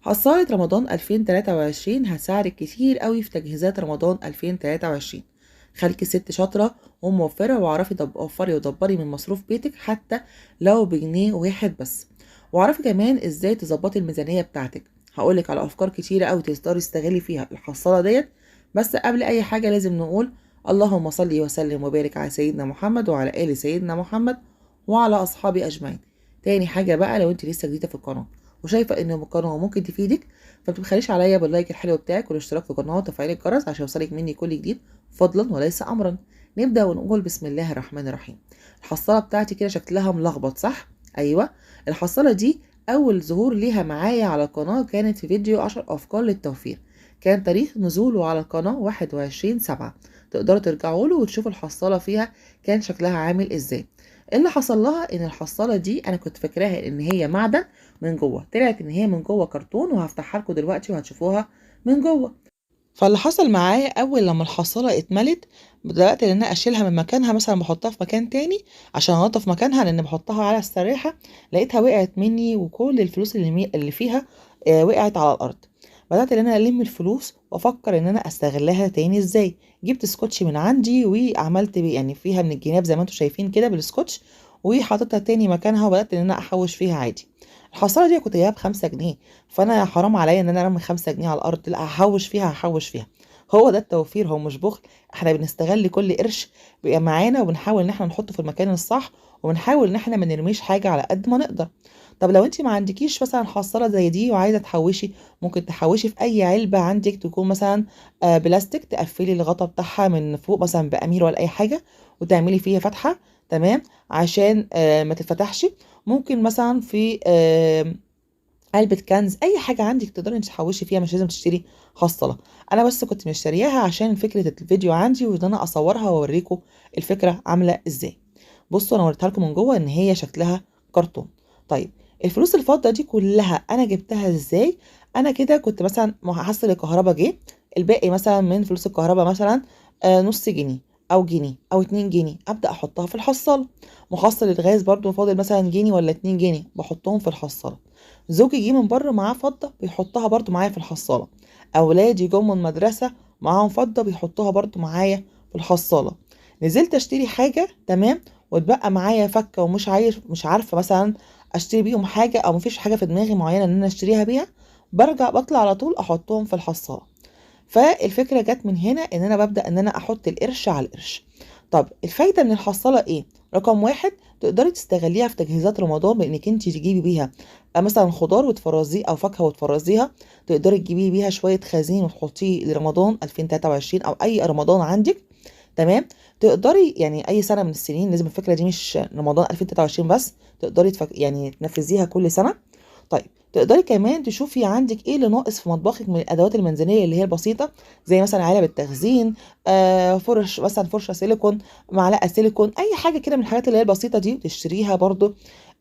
حصالة رمضان 2023 هتساعدك كتير قوي في تجهيزات رمضان 2023. خليكي ست شاطرة وموفرة، واعرفي وفري ودبري من مصروف بيتك حتى لو بجنيه واحد بس. واعرفي كمان ازاي تظبطي الميزانية بتاعتك. هقولك على افكار كتيرة قوي تقدري تستغلي فيها الحصالة ديت. بس قبل اي حاجة لازم نقول اللهم صل وسلم وبارك على سيدنا محمد وعلى آل سيدنا محمد وعلى اصحابه اجمعين. تاني حاجة بقى، لو انت لسه جديدة في القناة وشايفه ان القناه ممكن تفيدك، فمتبخليش عليا باللايك الحلو بتاعك والاشتراك في القناه وتفعيل الجرس عشان يوصلك مني كل جديد فضلا وليس امرا. نبدا ونقول بسم الله الرحمن الرحيم. الحصاله بتاعتي كده شكلها ملخبط صح؟ ايوه. الحصاله دي اول ظهور ليها معايا على القناه كانت في فيديو 10 افكار للتوفير. كان تاريخ نزوله على القناه 21/7. تقدروا ترجعوا له وتشوفوا الحصاله فيها كان شكلها عامل ازاي. اللي حصل لها ان الحصاله دي انا كنت فاكراها ان هي معدن من جوه، طلعت ان هي من جوه كرتون، وهفتحها لكم دلوقتي وهتشوفوها من جوه. فاللي حصل معايا اول لما الحصاله اتملت، بدات ان انا اشيلها من مكانها، مثلا بحطها في مكان تاني عشان انضف مكانها، لان بحطها على السريحه لقيتها وقعت مني وكل الفلوس اللي فيها وقعت على الارض. بدات ان انا الم الفلوس وافكر ان انا استغلها تاني ازاي. جبت سكوتش من عندي وعملت يعني فيها من الجناب زي ما انتم شايفين كده بالسكوتش، وحطيتها تاني مكانها وبدات ان انا احوش فيها عادي. الحصاله دي كنت جايبها ب5 جنيه، فانا حرام عليا ان انا ارمي 5 جنيه على الارض، لا هحوش فيها هحوش فيها. هو ده التوفير، هو مش بخل. احنا بنستغل كل قرش بيبقى معانا وبنحاول ان احنا نحطه في المكان الصح، وبنحاول ان احنا ما نرميش حاجه على قد ما نقدر. طب لو انت ما عندكيش مثلا حصاله زي دي وعايزه تحوشي، ممكن تحوشي في اي علبه عندك تكون مثلا بلاستيك، تقفلي الغطا بتاعها من فوق مثلا بامير ولا اي حاجه، وتعملي فيها فتحه تمام عشان ما تتفتحش. ممكن مثلا في علبة كنز، أي حاجة عندك تقدري انت تحوشي فيها، مش لازم تشتري حصالة. أنا بس كنت مشترياها عشان فكرة الفيديو عندي وإن أنا أصورها وأوريكم الفكرة عاملة إزاي. بصوا أنا وريتها لكم من جوه إن هي شكلها كرتون. طيب الفلوس الفضة دي كلها أنا جبتها إزاي؟ أنا كده كنت مثلا محصل الكهرباء جه، الباقي مثلا من فلوس الكهرباء مثلا نص جنيه أو جنيه أو 2 جنيه، أبدأ أحطها في الحصالة. محصل الغاز برضو فاضل مثلا جنيه ولا 2 جنيه، بحطهم في الحصالة. زوجي جه من بره معاه فضة بيحطها برضو معايا في الحصالة. أولادي جم من المدرسة معاهم فضة بيحطوها برضو معايا في الحصالة. نزلت أشتري حاجة تمام واتبقى معايا فكة ومش عايز مش عارفة مثلا أشتري بيهم حاجة، أو مفيش حاجة في دماغي معينة إن أنا أشتريها بيها، برجع بطلع على طول أحطهم في الحصالة. فالفكرة جت من هنا ان انا ببدأ ان انا احط القرش على القرش. طب الفايدة من الحصالة ايه؟ رقم واحد، تقدري تستغليها في تجهيزات رمضان بانك انت تجيبي بيها مثلا خضار وتفرزيه او فاكهة وتفرزيها. تقدري تجيبي بيها شوية خزين وتحطيه لرمضان 2023 او اي رمضان عندك تمام. تقدري يعني اي سنة من السنين، لازم الفكرة دي مش رمضان 2023 بس، تقدري يعني تنفذيها كل سنة. طيب تقدري كمان تشوفي عندك ايه اللي ناقص في مطبخك من الادوات المنزليه اللي هي البسيطه، زي مثلا علب التخزين، فرش مثلا فرشه سيليكون، معلقه سيليكون، اي حاجه كده من الحاجات اللي هي البسيطه دي تشتريها برضو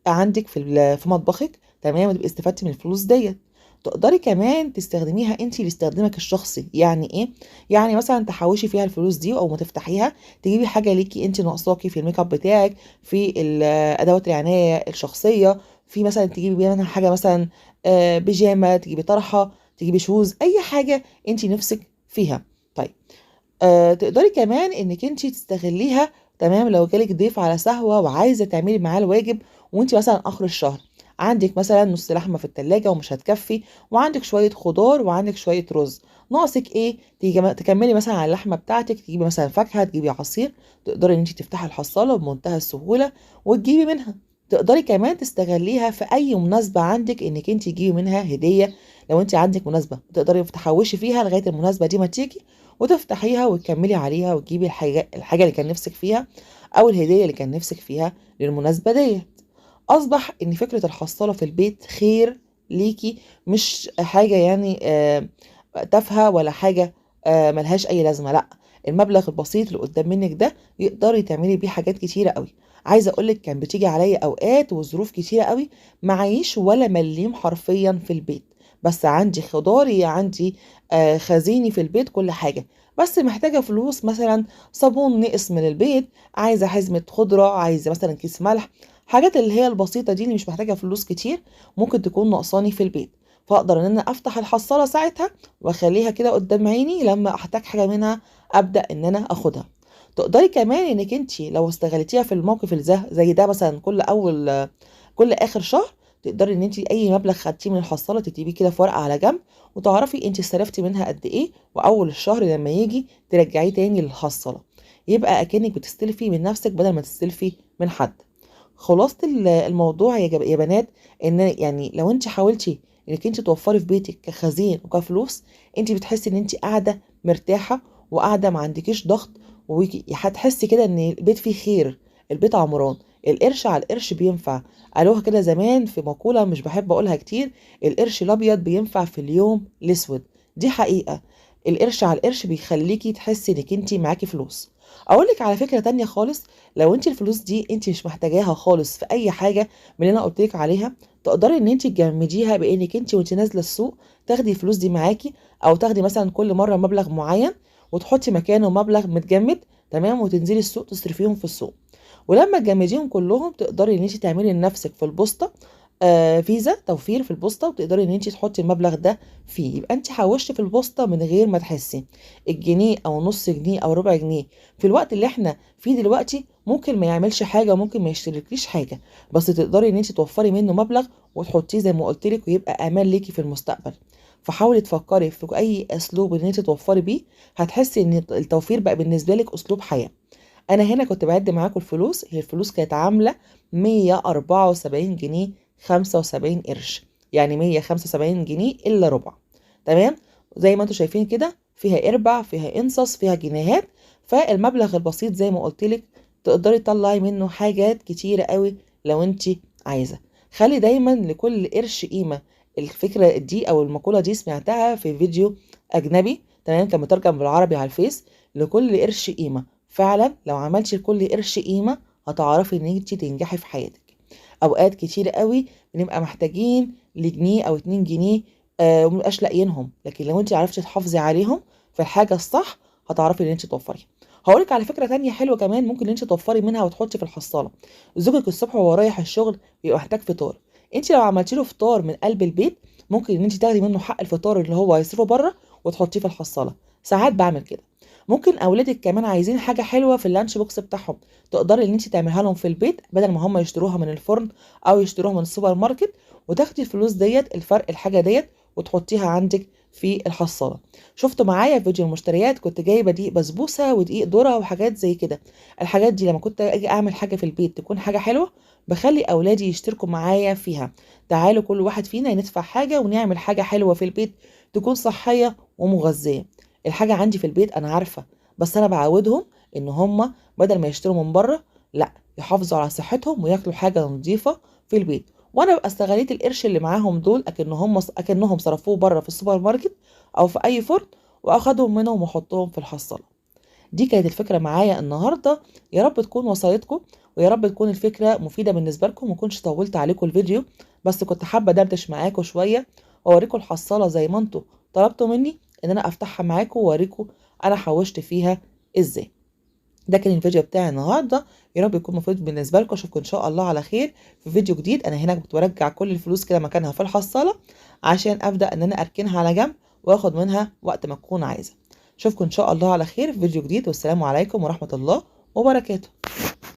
عندك في مطبخك تمام، وتبقي استفدتي من الفلوس ديت. تقدري كمان تستخدميها انت لاستخدامك الشخصي. يعني ايه؟ يعني مثلا تحوشي فيها الفلوس دي او ما تفتحيها، تجيبي حاجه ليكي انت ناقصاكي في الميك اب بتاعك، في ادوات العنايه الشخصيه، في مثلا تجيبي بيها منها حاجه مثلا بيجامه، تجيبي طرحه، تجيبي شوز، اي حاجه انت نفسك فيها. طيب تقدري كمان انك انت تستغليها تمام لو جالك ضيف على سهوة وعايزة تعملي معاه الواجب، وانت مثلا اخر الشهر عندك مثلا نص لحمة في التلاجة ومش هتكفي، وعندك شوية خضار وعندك شوية رز، ناقصك ايه؟ تيجي تكملي مثلا على اللحمة بتاعتك، تجيبي مثلا فاكهة، تجيبي عصير. تقدري ان انت تفتحي الحصالة بمنتهى السهولة وتجيبي منها. تقدري كمان تستغليها في اي مناسبة عندك انك انت تجيبي منها هدية. لو انت عندك مناسبة تقدري تحوشي فيها لغاية المناسبة دي ما تيجي، وتفتحيها وتكملي عليها وتجيبي الحاجة اللي كان نفسك فيها، أو الهدية اللي كان نفسك فيها للمناسبة ديت. أصبح إن فكرة الحصالة في البيت خير ليكي، مش حاجة يعني تافهة ولا حاجة ملهاش أي لازمة، لأ. المبلغ البسيط اللي قدام منك ده يقدري تعملي بيه حاجات كتيرة قوي. عايزة أقولك كان بتيجي عليا أوقات وظروف كتيرة قوي معيش ولا مليم حرفيا في البيت، بس عندي خضاري، عندي خزيني في البيت، كل حاجة، بس محتاجة فلوس، مثلا صابون نقص من البيت، عايزة حزمة خضرة، عايزة مثلا كيس ملح، حاجات اللي هي البسيطة دي اللي مش محتاجة فلوس كتير، ممكن تكون ناقصاني في البيت. فاقدر ان انا افتح الحصاله ساعتها واخليها كده قدام عيني لما احتاج حاجه منها ابدا ان انا اخدها. تقدري كمان انك انت لو استغلتيها في الموقف اللي زي ده مثلا كل اخر شهر، تقدري ان انت اي مبلغ خدتيه من الحصاله تكتبيه كده في ورقه على جنب، وتعرفي انت استلفتي منها قد ايه، واول الشهر لما يجي ترجعيه تاني للحصاله، يبقى اكنك بتستلفي من نفسك بدل ما تستلفي من حد. خلاصة الموضوع يا بنات، ان يعني لو انت حاولتي انك انت توفري في بيتك كخزين وكفلوس، انت بتحسي ان انت قاعده مرتاحه وقاعده ما عندكيش ضغط، وهتحسي كده ان البيت فيه خير، البيت عمران. القرش على القرش بينفع. قالوها كده زمان في مقولة مش بحب أقولها كتير: القرش الأبيض بينفع في اليوم الأسود. دي حقيقة. القرش على القرش بيخليكي تحسي إنك انتي معاكي فلوس. أقولك على فكرة تانية خالص: لو انتي الفلوس دي انتي مش محتاجاها خالص في أي حاجة من اللي أنا قلتلك عليها، تقدري إن انتي تجمديها بإنك انتي وانتي نازلة السوق تاخدي الفلوس دي معاكي، أو تاخدي مثلا كل مرة مبلغ معين وتحطي مكانه مبلغ متجمد، تمام، وتنزلي السوق تصرفيهم في السوق. ولما تجمديهم كلهم تقدري ان انت تعملي لنفسك في البوسطه فيزا توفير في البوسطه، وتقدري ان انت تحطي المبلغ ده فيه، يبقى انت حوشتي في البوسطه من غير ما تحسي. الجنيه او نص جنيه او ربع جنيه في الوقت اللي احنا فيه دلوقتي ممكن ما يعملش حاجه وممكن ما يشتركليش حاجه، بس تقدري ان انت توفري منه مبلغ وتحطيه زي ما قلت لك، ويبقى امان ليكي في المستقبل. فحاولي تفكري في اي اسلوب ان انت توفري بيه، هتحسي ان التوفير بقى بالنسبه لك اسلوب حياه. انا هنا كنت بعد معاكم الفلوس، هي الفلوس كانت عامله 174 جنيه 75 قرش، يعني 175 جنيه الا ربع، تمام. زي ما انتم شايفين كده فيها ارباع فيها انصص فيها جنيهات، فالمبلغ البسيط زي ما قلت لك تقدري تطلعي منه حاجات كتيره قوي لو انت عايزه. خلي دايما لكل قرش قيمه. الفكره دي او المقوله دي سمعتها في فيديو اجنبي، تمام، كان مترجم بالعربي على الفيس: لكل قرش قيمه. فعلا لو عملتي لكل قرش قيمة هتعرفي ان انت تنجحي في حياتك. اوقات كتير قوي بنبقى محتاجين لجنيه او 2 جنيه ومبقاش لاقيينهم، لكن لو انت عرفتي تحافظي عليهم في الحاجة الصح هتعرفي ان انت توفري. هقولك على فكرة تانية حلوة كمان ممكن ان انت توفري منها وتحطي في الحصالة: زوجك الصبح وهو رايح الشغل بيبقى محتاج فطار، انت لو عملتي له فطار من قلب البيت ممكن ان انت تاخدي منه حق الفطار اللي هو هيصرفه بره وتحطيه في الحصالة. ساعات بعمل كده. ممكن اولادك كمان عايزين حاجه حلوه في اللانش بوكس بتاعهم، تقدري ان انت تعملها لهم في البيت بدل ما هم يشتروها من الفرن او يشتروها من السوبر ماركت، وتاخدي الفلوس ديت الفرق الحاجه ديت وتحطيها عندك في الحصاله. شفتوا معايا في فيديو المشتريات كنت جايبه دقيق بسبوسه ودقيق ذره وحاجات زي كده. الحاجات دي لما كنت اجي اعمل حاجه في البيت تكون حاجه حلوه بخلي اولادي يشتركوا معايا فيها. تعالوا كل واحد فينا ندفع حاجه ونعمل حاجه حلوه في البيت تكون صحيه ومغذيه. الحاجه عندي في البيت انا عارفه، بس انا بعودهم ان هم بدل ما يشتروا من بره، لا، يحافظوا على صحتهم وياكلوا حاجه نظيفه في البيت. وانا ببقى استغليت القرش اللي معاهم دول اكنهم صرفوه بره في السوبر ماركت او في اي فرن، واخدهم منهم واحطهم في الحصاله. دي كانت الفكره معايا النهارده، يا رب تكون وصلتكم، ويا رب تكون الفكره مفيده بالنسبه لكم، ومكنش طولت عليكم الفيديو، بس كنت حابه دردش معاكم شويه واوريكم الحصاله زي ما انتوا طلبتوا مني ان انا افتحها معاكم واوريكم انا حوشت فيها ازاي. ده كان الفيديو بتاعي النهارده، يا رب يكون مفيد بالنسبه لكم. اشوفكم ان شاء الله على خير في فيديو جديد. انا هنا كنت برجع كل الفلوس كده مكانها في الحصاله عشان ابدا ان انا اركنها على جنب واخد منها وقت ما اكون عايزه. اشوفكم ان شاء الله على خير في فيديو جديد، والسلام عليكم ورحمه الله وبركاته.